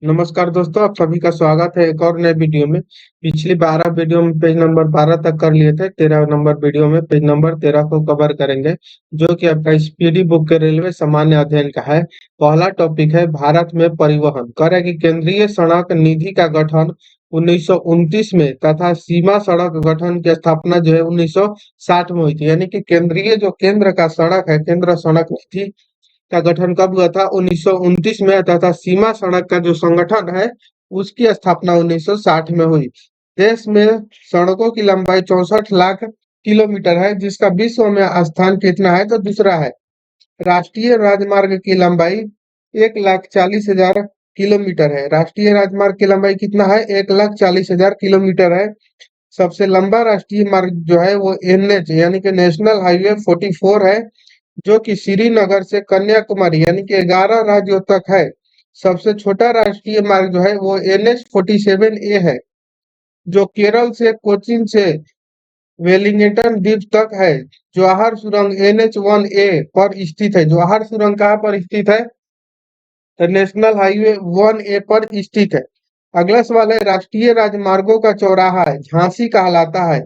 नमस्कार दोस्तों, आप सभी का स्वागत है एक और नए वीडियो में। पिछली 12 वीडियो में पेज नंबर 12 तक कर लिए थे। 13 नंबर वीडियो में पेज नंबर 13 को कवर करेंगे, जो कि आपका स्पीडी बुक के रेलवे सामान्य अध्ययन का है। पहला टॉपिक है भारत में परिवहन। कह रहा है कि केंद्रीय सड़क निधि का गठन 1929 में तथा सीमा सड़क गठन की स्थापना जो है 1960 में हुई थी। यानी कि केंद्रीय जो केंद्र का सड़क है, केंद्र सड़क निधि का गठन कब हुआ था? 1929 में। तथा सीमा सड़क का जो संगठन है उसकी स्थापना 1960 में हुई। देश में सड़कों की लंबाई 64 लाख किलोमीटर है, जिसका विश्व में स्थान कितना है? तो दूसरा है। राष्ट्रीय राजमार्ग की लंबाई 1,40,000 किलोमीटर है। राष्ट्रीय राजमार्ग की लंबाई कितना है? 1,40,000 किलोमीटर है। सबसे लंबा राष्ट्रीय मार्ग जो है वो एनएच यानी कि नेशनल हाईवे 44 है, जो कि श्रीनगर से कन्याकुमारी यानी कि 11 राज्यों तक है। सबसे छोटा राष्ट्रीय मार्ग जो है वो NH-47A है, जो केरल से कोचीन से वेलिंगटन द्वीप तक है। जवाहर सुरंग NH-1A पर स्थित है। जवाहर सुरंग कहाँ पर स्थित है? तो नेशनल हाईवे 1A पर स्थित है। अगला सवाल है, राष्ट्रीय राजमार्गों का चौराहा है झांसी कहलाता है।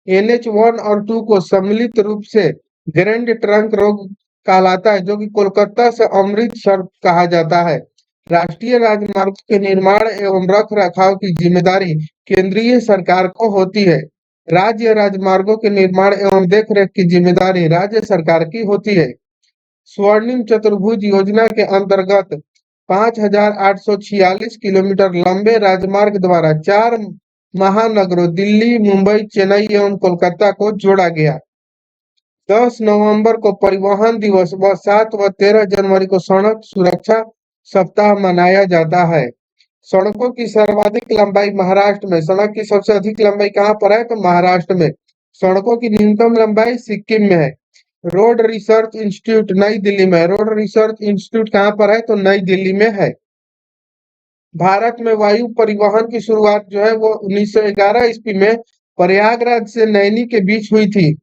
NH-1 और 2 को सम्मिलित रूप से ग्रैंड ट्रंक रोड कहलाता है, जो कि कोलकाता से अमृतसर कहा जाता है। राष्ट्रीय राजमार्ग के निर्माण एवं रख रखाव की जिम्मेदारी केंद्रीय सरकार को होती है। राज्य राजमार्गों के निर्माण एवं देखरेख की जिम्मेदारी राज्य सरकार की होती है। स्वर्णिम चतुर्भुज योजना के अंतर्गत 5,846 किलोमीटर लंबे राजमार्ग द्वारा 4 महानगरों दिल्ली, मुंबई, चेन्नई एवं कोलकाता को जोड़ा गया। 10 नवंबर को परिवहन दिवस व 7 व 13 जनवरी को सड़क सुरक्षा सप्ताह मनाया जाता है। सड़कों की सर्वाधिक लंबाई महाराष्ट्र में। सड़क की सबसे अधिक लंबाई कहाँ पर है? तो महाराष्ट्र में। सड़कों की न्यूनतम लंबाई सिक्किम में है। रोड रिसर्च इंस्टीट्यूट नई दिल्ली में है। रोड रिसर्च इंस्टीट्यूट कहाँ पर है? तो नई दिल्ली में है। भारत में वायु परिवहन की शुरुआत जो है वो 1911 ईस्वी में प्रयागराज से नैनी के बीच हुई थी।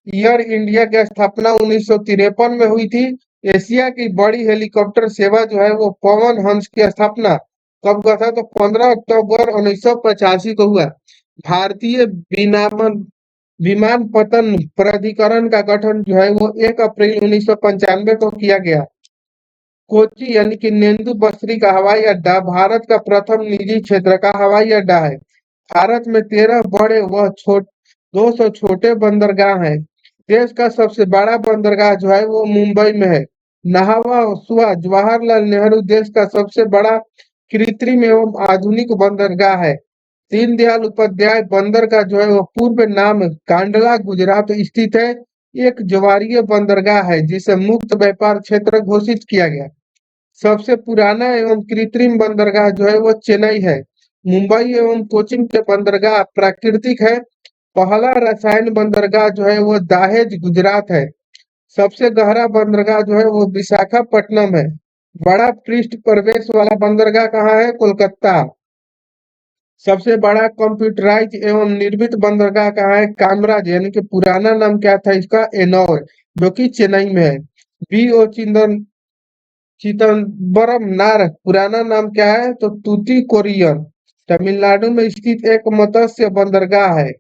एयर इंडिया की स्थापना 1953 में हुई थी। एशिया की बड़ी हेलीकॉप्टर सेवा जो है वो पवन हंस की स्थापना कब हुआ था? तो 15 अक्टूबर 1985 को हुआ। भारतीय विमानन विमानपत्तन प्राधिकरण का गठन जो है वो 1 अप्रैल 1995 को किया गया। कोच्चि यानी कि नेंदु बसरी का हवाई अड्डा भारत का प्रथम निजी क्षेत्र का हवाई अड्डा है। भारत में 13 बड़े व 200 छोटे बंदरगाह हैं। देश का सबसे बड़ा बंदरगाह जो है वो मुंबई में है। नहावा सुआ जवाहरलाल नेहरू देश का सबसे बड़ा कृत्रिम एवं आधुनिक बंदरगाह है। दीनदयाल उपाध्याय बंदरगाह जो है वो पूर्व नाम कांडला गुजरात स्थित है। एक ज्वारीय बंदरगाह है जिसे मुक्त व्यापार क्षेत्र घोषित किया गया। सबसे पुराना एवं कृत्रिम बंदरगाह जो है वो चेन्नई है। मुंबई एवं कोचिन के बंदरगाह प्राकृतिक है। पहला रसायन बंदरगाह जो है वो दाहेज गुजरात है। सबसे गहरा बंदरगाह जो है वो विशाखापट्टनम है। बड़ा पृष्ठ प्रवेश वाला बंदरगाह कहाँ है? कोलकाता। सबसे बड़ा कंप्यूटराइज एवं निर्मित बंदरगाह कहाँ है? कामराज यानी कि पुराना नाम क्या था इसका? एनोर, जो कि चेन्नई में है। बी.ओ. चिदम्बरम नार पुराना नाम क्या है? तो तूतीकोरिन तमिलनाडु में स्थित एक मत्स्य बंदरगाह है।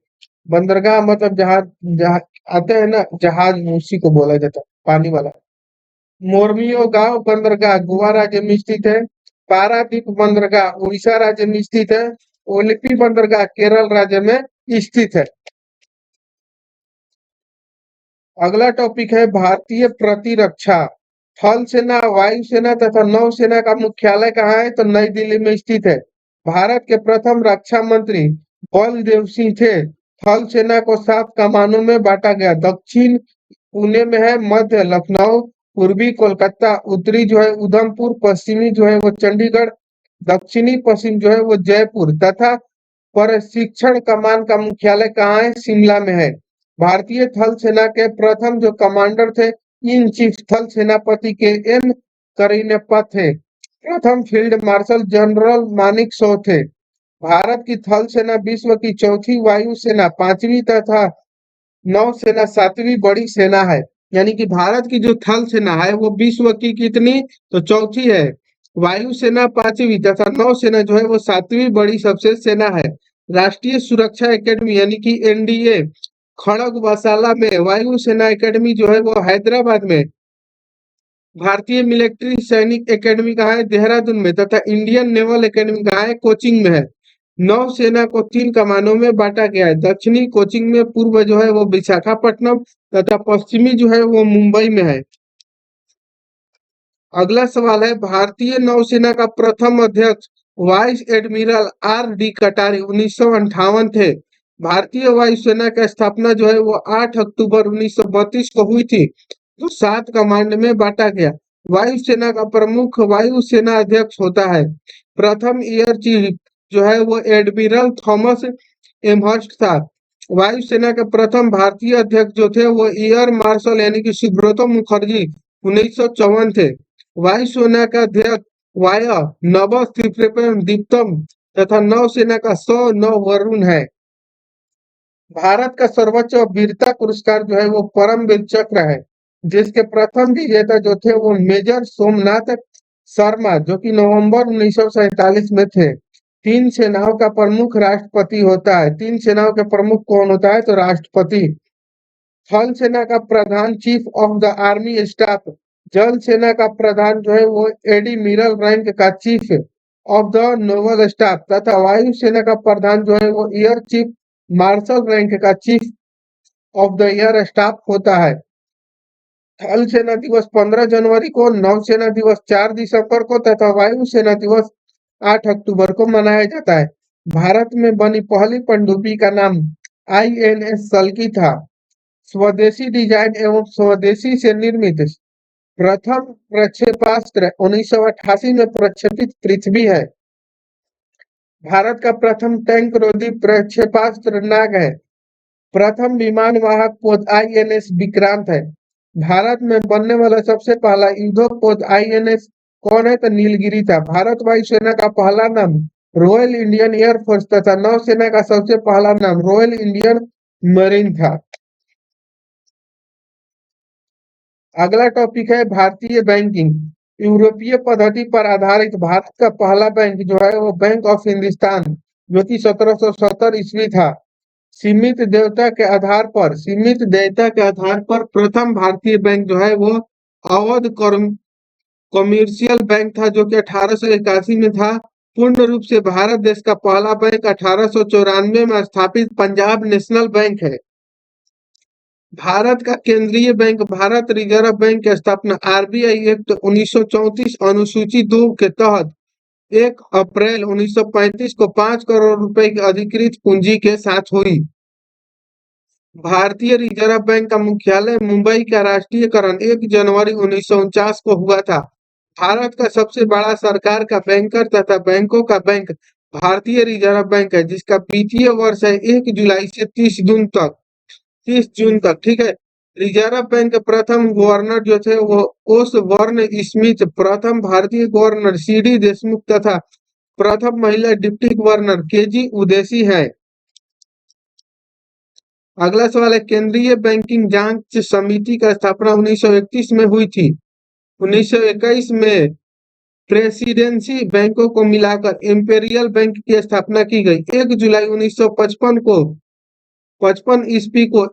बंदरगाह मतलब जहाज जहाँ आते हैं ना जहाज, उसी को बोला जाता है, पानी वाला। मोरमियो गांव बंदरगाह गोवा राज्य में स्थित है। पारादीप बंदरगाह उड़ीसा राज्य में स्थित है। ओलिपी बंदरगाह केरल राज्य में स्थित है। अगला टॉपिक है भारतीय प्रतिरक्षा। थल सेना, वायुसेना तथा नौसेना का मुख्यालय कहाँ है? तो नई दिल्ली में स्थित है। भारत के प्रथम रक्षा मंत्री बलदेव सिंह थे। थल सेना को 7 कमानों में बांटा गया। दक्षिण पुणे में है, मध्य लखनऊ, पूर्वी कोलकाता, उत्तरी जो है उधमपुर, पश्चिमी जो है वो चंडीगढ़, दक्षिणी पश्चिम जो है वो जयपुर तथा प्रशिक्षण कमान का मुख्यालय कहाँ है? शिमला में है। भारतीय थल सेना के प्रथम जो कमांडर थे इन चीफ थल सेनापति के एम करीनप्पा थे। प्रथम field marshal general Manik Shaw थे। भारत की थल सेना विश्व की चौथी वायु सेना, पांचवी तथा नौसेना सातवीं बड़ी सेना है। यानी कि भारत की जो थल सेना है वो विश्व की कितनी? तो चौथी है। वायुसेना पांचवी तथा नौसेना जो है वो सातवीं बड़ी सबसे सेना है। राष्ट्रीय सुरक्षा एकेडमी यानी कि एनडीए खड़ग वसाला में, वायुसेना एकेडमी जो है वो हैदराबाद में, भारतीय मिलिट्री सैनिक एकेडमी कहाँ है, देहरादून में, तथा इंडियन नेवल एकेडमी कहाँ है, कोचिंग में है। नौसेना को 3 कमानों में बांटा गया है। दक्षिणी कोचिंग में, पूर्व जो है वो विशाखापट्टनम तथा पश्चिमी जो है वो मुंबई में है। अगला सवाल है, भारतीय नौसेना का प्रथम अध्यक्ष वाइस एडमिरल आर डी कटारी 1958 थे। भारतीय वायुसेना की स्थापना जो है वो 8 अक्टूबर 1932 को हुई थी, जो 7 कमांड में बांटा गया। वायुसेना का प्रमुख वायुसेना अध्यक्ष होता है। प्रथम एयर चीफ जो है वो एडमिरल थॉमस एमहर्स्ट था। वायुसेना के प्रथम भारतीय अध्यक्ष जो थे वो एयर मार्शल यानी कि सुब्रतो मुखर्जी 1954 थे। वायुसेना का अध्यक्ष वाया नभ त्रिपुरम दीप्तम तथा नौसेना का नौ वरुण है। भारत का सर्वोच्च वीरता पुरस्कार जो है वो परमवीर चक्र है, जिसके प्रथम विजेता जो थे वो मेजर सोमनाथ शर्मा, जो कि नवंबर 1947 में थे। 3 सेनाओं का प्रमुख राष्ट्रपति होता है। 3 सेनाओं के प्रमुख कौन होता है, तो राष्ट्रपति। थल सेना का प्रधान chief of the army staff. जल सेना का प्रधान जो है वो एडमिरल रैंक का chief of the naval staff, तथा वायु सेना का प्रधान जो है वो एयर चीफ मार्शल रैंक का chief of the air staff होता है। थल सेना दिवस 15 जनवरी को, नौसेना दिवस 4 दिसंबर को तथा वायु सेना दिवस 8 अक्टूबर को मनाया जाता है। भारत में बनी पहली पनडुब्बी का नाम आईएनएस सल्की था। स्वदेशी डिजाइन एवं स्वदेशी से निर्मित प्रथम प्रक्षेपास्त्र 1988 में प्रक्षेपित पृथ्वी है। भारत का प्रथम टैंक रोधी प्रक्षेपास्त्र नाग है। प्रथम विमान वाहक पोत आईएनएस विक्रांत है। भारत में बनने वाला सबसे पहला युद्धपोत आईएनएस कौन है, तो नीलगिरी था। भारत वायुसेना का पहला नाम रॉयल इंडियन एयरफोर्स तथा नौसेना का सबसे पहला नाम रॉयल इंडियन मरीन था। अगला टॉपिक है भारतीय बैंकिंग। यूरोपीय पद्धति पर आधारित भारत का पहला बैंक जो है वो बैंक ऑफ हिंदुस्तान, जो कि 1770 ईस्वी था। सीमित देयता के आधार पर प्रथम भारतीय बैंक जो है वो अवध कमर्शियल बैंक था, जो कि 1881 में था। पूर्ण रूप से भारत देश का पहला बैंक 1894 में स्थापित पंजाब नेशनल बैंक है। भारत का केंद्रीय बैंक भारत रिजर्व बैंक की स्थापना आरबीआई एक्ट 1934 अनुसूची 2 के तहत 1 अप्रैल 1935 को 5 करोड़ रुपए की अधिकृत पूंजी के साथ हुई। भारतीय रिजर्व बैंक का मुख्यालय मुंबई का राष्ट्रीयकरण 1 जनवरी 1949 को हुआ था। भारत का सबसे बड़ा सरकार का बैंकर तथा बैंकों का बैंक भारतीय रिजर्व बैंक है, जिसका वित्तीय वर्ष है 1 जुलाई से 30 जून तक। ठीक है। रिजर्व बैंक के प्रथम गवर्नर जो थे वो ओस वर्ण स्मिथ, प्रथम भारतीय गवर्नर सीडी देशमुख तथा प्रथम महिला डिप्टी गवर्नर केजी उदेसी है। अगला सवाल है, केंद्रीय बैंकिंग जांच समिति का स्थापना 1931 में हुई थी। 1921 में प्रेसिडेंसी बैंकों को मिलाकर इंपेरियल बैंक की स्थापना की गई। 1 जुलाई 1955 ईस्वी को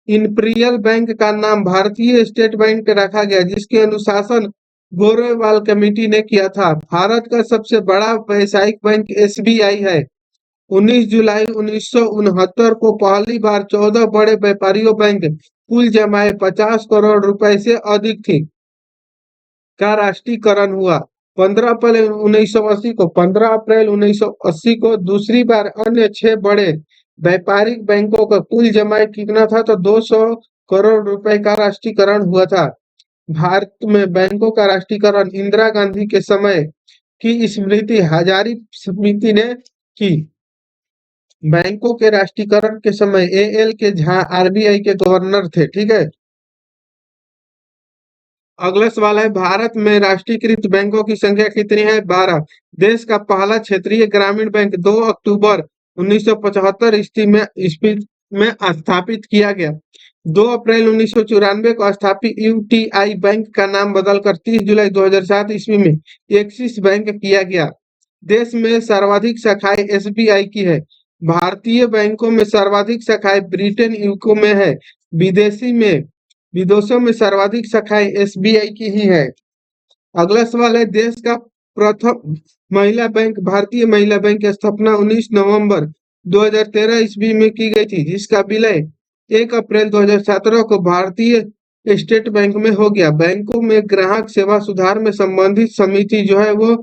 इंपीरियल बैंक का नाम भारतीय स्टेट बैंक रखा गया, जिसके अनुशासन गोरेवाल कमेटी ने किया था। भारत का सबसे बड़ा व्यावसायिक बैंक एसबीआई है। 19 जुलाई 1969 को पहली बार 14 बड़े व्यापारियों बैंक कुल जमाए 50 करोड़ रुपए से अधिक थी का राष्ट्रीयकरण हुआ। 15 अप्रैल 1980 को दूसरी बार अन्य 6 बड़े व्यापारिक बैंकों का कुल जमाए कितना था, तो 200 करोड़ रुपए का राष्ट्रीयकरण हुआ था। भारत में बैंकों का राष्ट्रीयकरण इंदिरा गांधी के समय की स्मृति हजारी समिति ने की। बैंकों के राष्ट्रीयकरण के समय एएल के झा आरबीआई के गवर्नर थे। ठीक है। अगला सवाल है, भारत में राष्ट्रीयकृत बैंकों की संख्या कितनी है, 12। देश का पहला क्षेत्रीय ग्रामीण बैंक 2 अक्टूबर 1975 ईस्वी में स्थापित किया गया। 2 अप्रैल 1994 को स्थापित यूटीआई बैंक का नाम बदलकर 30 जुलाई 2007 ईस्वी में एक्सिस बैंक किया गया। देश में सर्वाधिक शाखाएं एसबीआई की है। भारतीय बैंकों में सर्वाधिक शाखाएं ब्रिटेन यूके में है। विदेशों में सर्वाधिक शाखाएं एसबीआई की ही है। अगला सवाल है, देश का प्रथम महिला बैंक भारतीय महिला बैंक की स्थापना 19 नवंबर 2013 ईस्वी में की गई थी, जिसका विलय 1 अप्रैल 2017 को भारतीय स्टेट बैंक में हो गया। बैंकों में ग्राहक सेवा सुधार में संबंधित समिति जो है वो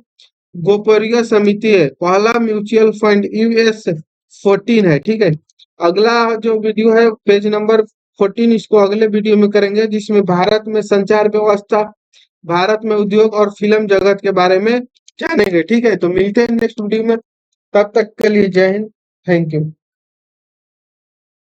गोपनीय समिति है। पहला म्यूचुअल फंड यूएस 14 है। ठीक है, अगला जो वीडियो है पेज नंबर 14, इसको अगले वीडियो में करेंगे, जिसमें भारत में संचार व्यवस्था, भारत में उद्योग और फिल्म जगत के बारे में जानेंगे। ठीक है, तो मिलते हैं नेक्स्ट वीडियो में। तब तक के लिए जय हिंद, थैंक यू।